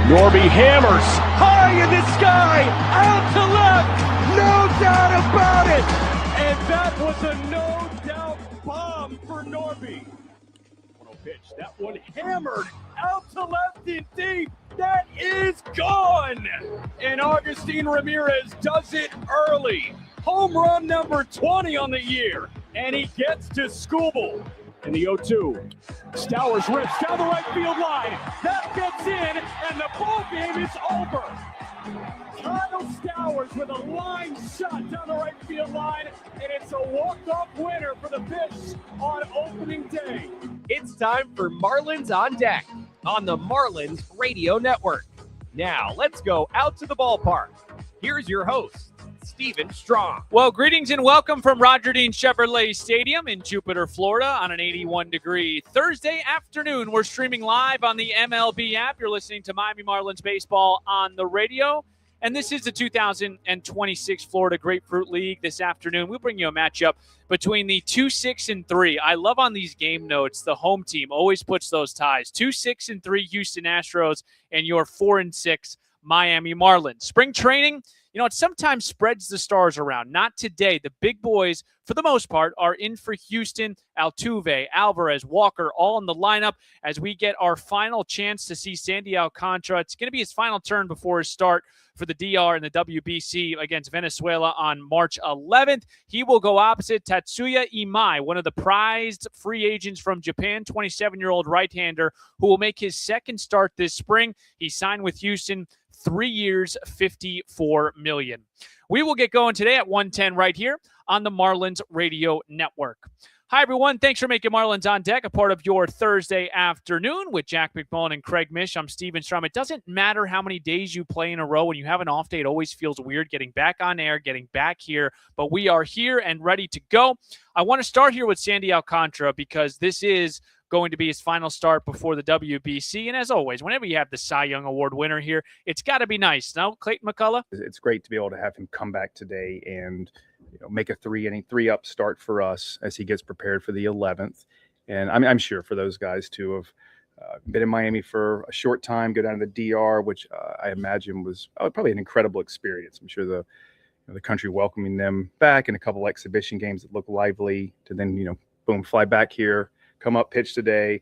Norby hammers high in the sky, out to left, no doubt about it. And that was a no-doubt bomb for Norby. Pitch, that one hammered out to left and deep. That is gone. And Agustin Ramirez does it early. Home run number 20 on the year. And he gets to Skubal in the 0-2. Stowers rips down the right field line. That gets in, and the ball game is over. Kyle Stowers with a line shot down the right field line, and it's a walk-off winner for the Fish on opening day. It's time for Marlins on Deck on the Marlins Radio Network. Now, let's go out to the ballpark. Here's your host, Stephen Strong. Well, greetings and welcome from Roger Dean Chevrolet Stadium in Jupiter, Florida on an 81-degree Thursday afternoon. We're streaming live on the MLB app. You're listening to Miami Marlins baseball on the radio. And this is the 2026 Florida Grapefruit League. This afternoon, we'll bring you a matchup between the 2-6-3. I love on these game notes, the home team always puts those ties. 2-6-3 Houston Astros and your 4-6 Miami Marlins. Spring training, it sometimes spreads the stars around. Not today. The big boys, for the most part, are in for Houston. Altuve, Alvarez, Walker, all in the lineup as we get our final chance to see Sandy Alcantara. It's going to be his final turn before his start for the DR and the WBC against Venezuela on March 11th. He will go opposite Tatsuya Imai, one of the prized free agents from Japan, 27-year-old right-hander who will make his second start this spring. He signed with Houston, 3 years, $54 million. We will get going today at 1:10 right here on the Marlins Radio Network. Hi, everyone. Thanks for making Marlins on Deck a part of your Thursday afternoon with Jack McMullen and Craig Mish. I'm Steven Strom. It doesn't matter how many days you play in a row. When you have an off day, it always feels weird getting back on air, getting back here. But we are here and ready to go. I want to start here with Sandy Alcantara because this is going to be his final start before the WBC. And as always, whenever you have the Cy Young Award winner here, it's got to be nice. No, Clayton McCullough? It's great to be able to have him come back today and make a 3-up start for us as he gets prepared for the 11th. And I'm sure for those guys to have been in Miami for a short time, go down to the DR, which I imagine was probably an incredible experience. I'm sure the country welcoming them back in a couple exhibition games that look lively to then, boom, fly back here, come up, pitch today.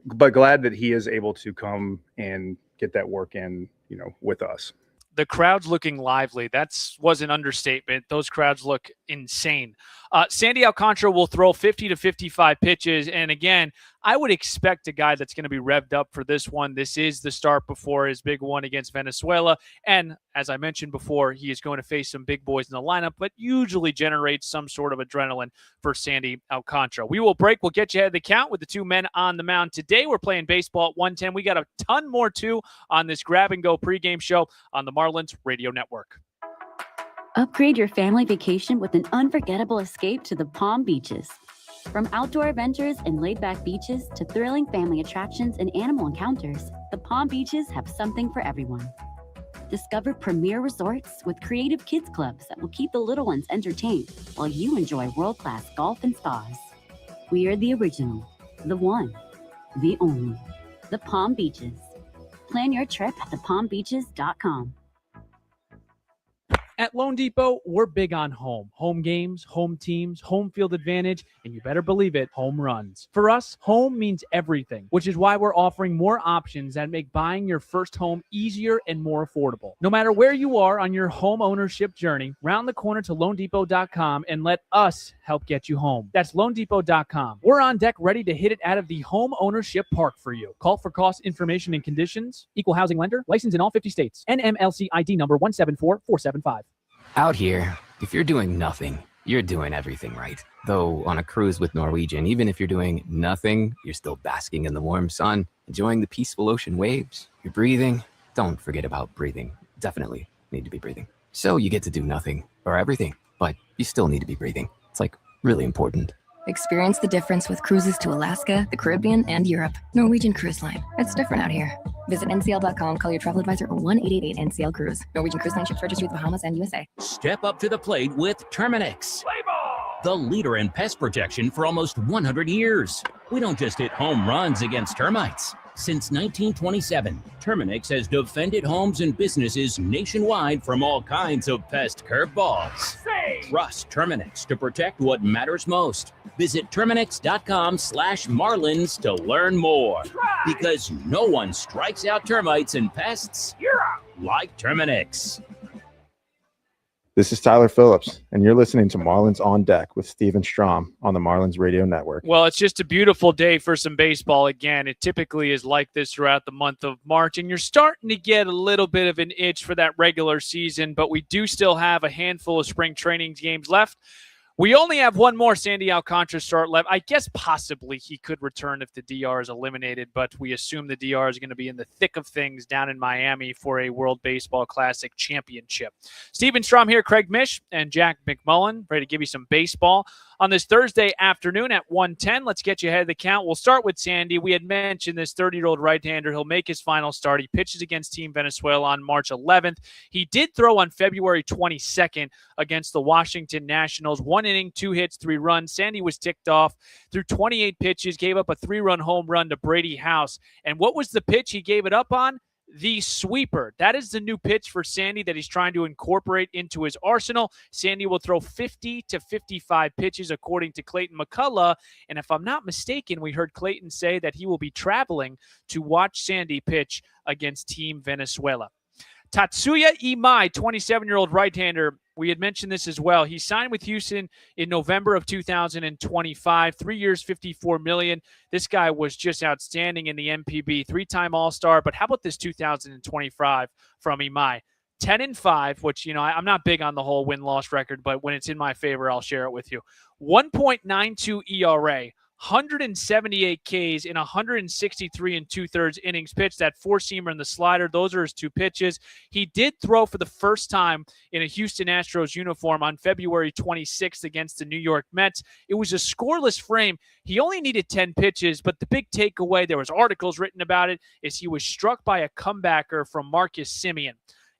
But glad that he is able to come and get that work in, with us. The crowd's looking lively. That was an understatement. Those crowds look insane. Sandy Alcantara will throw 50 to 55 pitches. And again, I would expect a guy that's going to be revved up for this one. This is the start before his big one against Venezuela. And as I mentioned before, he is going to face some big boys in the lineup, but usually generates some sort of adrenaline for Sandy Alcantara. We will break. We'll get you ahead of the count with the two men on the mound today. We're playing baseball at 1:10. We got a ton more too on this grab-and-go pregame show on the Marlins Radio Network. Upgrade your family vacation with an unforgettable escape to the Palm Beaches. From outdoor adventures and laid-back beaches to thrilling family attractions and animal encounters, the Palm Beaches have something for everyone. Discover premier resorts with creative kids clubs that will keep the little ones entertained while you enjoy world-class golf and spas. We are the original, the one, the only, the Palm Beaches. Plan your trip at thepalmbeaches.com. At Loan Depot, we're big on home. Home games, home teams, home field advantage, and you better believe it, home runs. For us, home means everything, which is why we're offering more options that make buying your first home easier and more affordable. No matter where you are on your home ownership journey, round the corner to LoanDepot.com and let us help get you home. That's LoanDepot.com. We're on deck ready to hit it out of the home ownership park for you. Call for cost information and conditions. Equal housing lender. Licensed in all 50 states. NMLC ID number 174475. Out here, if you're doing nothing, you're doing everything right. Though on a cruise with Norwegian, even if you're doing nothing, you're still basking in the warm sun, enjoying the peaceful ocean waves. You're breathing. Don't forget about breathing. Definitely need to be breathing. So you get to do nothing or everything, but you still need to be breathing. It's like really important. Experience the difference with cruises to Alaska, the Caribbean, and Europe. Norwegian Cruise Line. It's different out here. Visit ncl.com, call your travel advisor, or 1-888-NCL-CRUISE. Norwegian Cruise Line ships registry to the Bahamas and USA. Step up to the plate with Terminix. Play ball! the leader in pest protection for almost 100 years. We don't just hit home runs against termites. Since 1927, Terminix has defended homes and businesses nationwide from all kinds of pest curveballs. Trust Terminix to protect what matters most. Visit Terminix.com/Marlins to learn more. Because no one strikes out termites and pests like Terminix. This is Tyler Phillips, and you're listening to Marlins on Deck with Steven Strom on the Marlins Radio Network. Well, it's just a beautiful day for some baseball again. It typically is like this throughout the month of March, and you're starting to get a little bit of an itch for that regular season, but we do still have a handful of spring training games left. We only have one more Sandy Alcantara start left. I guess possibly he could return if the DR is eliminated, but we assume the DR is going to be in the thick of things down in Miami for a World Baseball Classic championship. Steven Strom here, Craig Mish, and Jack McMullen, ready to give you some baseball on this Thursday afternoon at 1:10. Let's get you ahead of the count. We'll start with Sandy. We had mentioned this 30-year-old right-hander. He'll make his final start. He pitches against Team Venezuela on March 11th. He did throw on February 22nd against the Washington Nationals. 1 inning, 2 hits, 3 runs. Sandy was ticked off through 28 pitches, gave up a 3-run home run to Brady House. And what was the pitch he gave it up on? The sweeper. That is the new pitch for Sandy that he's trying to incorporate into his arsenal. Sandy will throw 50 to 55 pitches, according to Clayton McCullough. And if I'm not mistaken, we heard Clayton say that he will be traveling to watch Sandy pitch against Team Venezuela. Tatsuya Imai, 27-year-old right-hander. We had mentioned this as well. He signed with Houston in November of 2025, 3 years, $54 million. This guy was just outstanding in the NPB, 3-time All-Star. But how about this 2025 from Imai? 10-5, which, you know, I'm not big on the whole win-loss record, but when it's in my favor, I'll share it with you. 1.92 ERA. 178 Ks in 163 2/3 innings pitched. That 4-seamer and the slider, those are his 2 pitches. He did throw for the first time in a Houston Astros uniform on February 26th against the New York Mets. It was a scoreless frame. He only needed 10 pitches, but the big takeaway, there was articles written about it, is he was struck by a comebacker from Marcus Semien.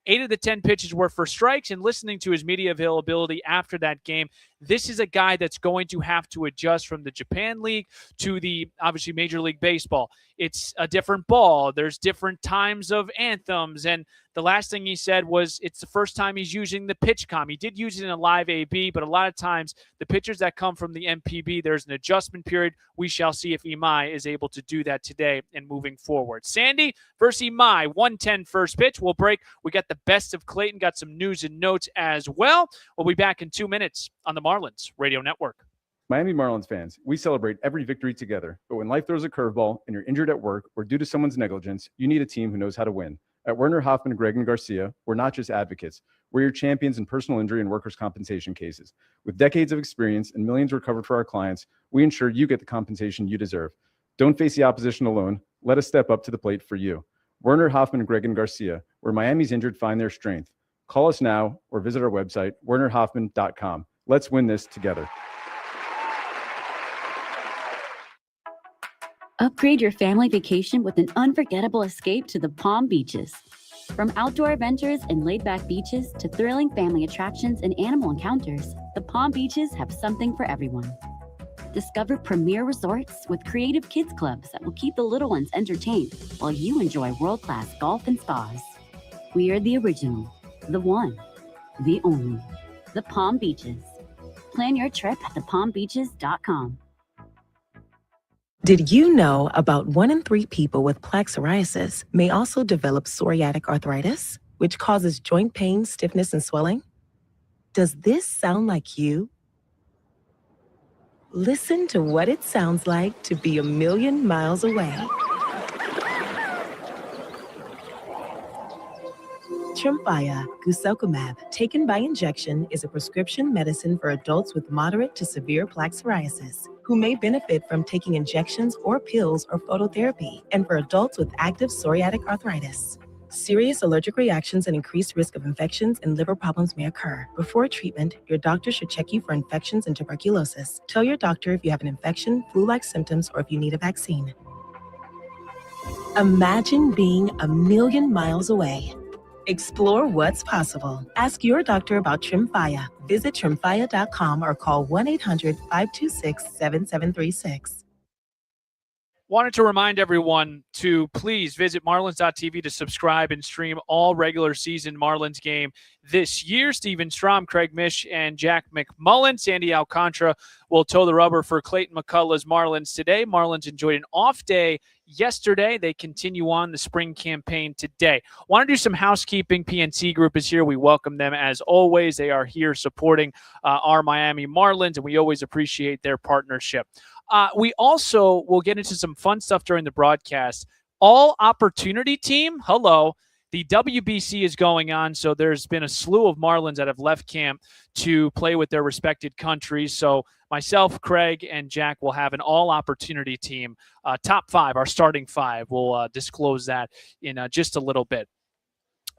8 of the 10 pitches were for strikes, and listening to his media availability after that game, this is a guy that's going to have to adjust from the Japan League to the, obviously, Major League Baseball. It's a different ball. There's different times of anthems. And the last thing he said was it's the first time he's using the pitch comm. He did use it in a live AB, but a lot of times the pitchers that come from the MPB, there's an adjustment period. We shall see if Imai is able to do that today and moving forward. Sandy versus Imai, 1:10 first pitch. We'll break. We got the best of Clayton, got some news and notes as well. We'll be back in 2 minutes on the Marlins Radio Network. Miami Marlins fans, we celebrate every victory together. But when life throws a curveball and you're injured at work or due to someone's negligence, you need a team who knows how to win. At Werner, Hoffman, Gregg, and Garcia, we're not just advocates. We're your champions in personal injury and workers' compensation cases. With decades of experience and millions recovered for our clients, we ensure you get the compensation you deserve. Don't face the opposition alone. Let us step up to the plate for you. Werner, Hoffman, Gregg, and Garcia, where Miami's injured find their strength. Call us now or visit our website, wernerhoffman.com. Let's win this together. Upgrade your family vacation with an unforgettable escape to the Palm Beaches. From outdoor adventures and laid-back beaches to thrilling family attractions and animal encounters, the Palm Beaches have something for everyone. Discover premier resorts with creative kids clubs that will keep the little ones entertained while you enjoy world-class golf and spas. We are the original, the one, the only, the Palm Beaches. Plan your trip at thepalmbeaches.com. Did you know about 1 in 3 people with plaque psoriasis may also develop psoriatic arthritis, which causes joint pain, stiffness, and swelling? Does this sound like you? Listen to what it sounds like to be a million miles away. Tremfya guselkumab, taken by injection, is a prescription medicine for adults with moderate to severe plaque psoriasis who may benefit from taking injections or pills or phototherapy, and for adults with active psoriatic arthritis. Serious allergic reactions and increased risk of infections and liver problems may occur. Before treatment, your doctor should check you for infections and tuberculosis. Tell your doctor if you have an infection, flu-like symptoms, or if you need a vaccine. Imagine being a million miles away. Explore what's possible. Ask your doctor about Tremfya. Visit tremfya.com or call 1-800-526-7736. Wanted to remind everyone to please visit Marlins.tv to subscribe and stream all regular season Marlins game this year. Steven Strom, Craig Mish, and Jack McMullen. Sandy Alcantara will toe the rubber for Clayton McCullough's Marlins today. Marlins enjoyed an off day yesterday. They continue on the spring campaign today. Want to do some housekeeping. PNC Group is here. We welcome them as always. They are here supporting our Miami Marlins, and we always appreciate their partnership. We also will get into some fun stuff during the broadcast. All Opportunity Team, hello. The WBC is going on, so there's been a slew of Marlins that have left camp to play with their respected countries. So myself, Craig, and Jack will have an all-opportunity team. Top five, our starting five. We'll disclose that in just a little bit.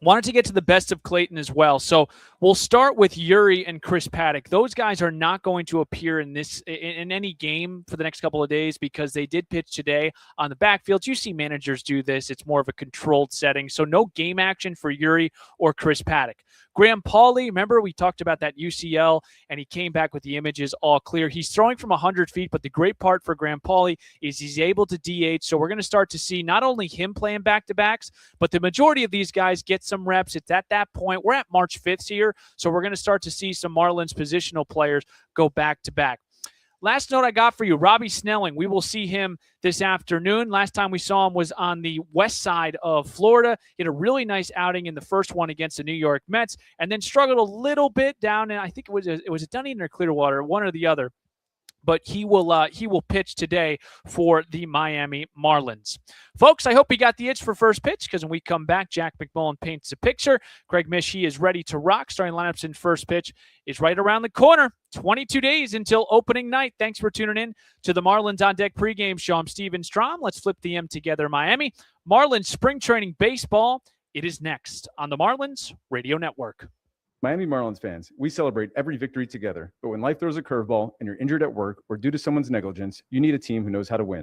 Wanted to get to the best of Clayton as well. So we'll start with Yuri and Chris Paddock. Those guys are not going to appear in any game for the next couple of days because they did pitch today on the backfield. You see managers do this. It's more of a controlled setting. So no game action for Yuri or Chris Paddock. Graham Pauley, remember we talked about that UCL, and he came back with the images all clear. He's throwing from 100 feet, but the great part for Graham Pauley is he's able to DH. So we're going to start to see not only him playing back-to-backs, but the majority of these guys get some reps. It's at that point. We're at March 5th here, so we're going to start to see some Marlins positional players go back-to-back. Last note I got for you, Robbie Snelling. We will see him this afternoon. Last time we saw him was on the west side of Florida. He had a really nice outing in the first one against the New York Mets, and then struggled a little bit down in, I think it was Dunedin or Clearwater, one or the other. But he will pitch today for the Miami Marlins. Folks, I hope you got the itch for first pitch, because when we come back, Jack McMullen paints a picture. Craig Mish, he is ready to rock. Starting lineups in first pitch is right around the corner. 22 days until opening night. Thanks for tuning in to the Marlins on Deck pregame show. I'm Steven Strom. Let's flip the M together, Miami. Marlins spring training baseball. It is next on the Marlins Radio Network. Miami Marlins fans, we celebrate every victory together. But when life throws a curveball and you're injured at work or due to someone's negligence, you need a team who knows how to win.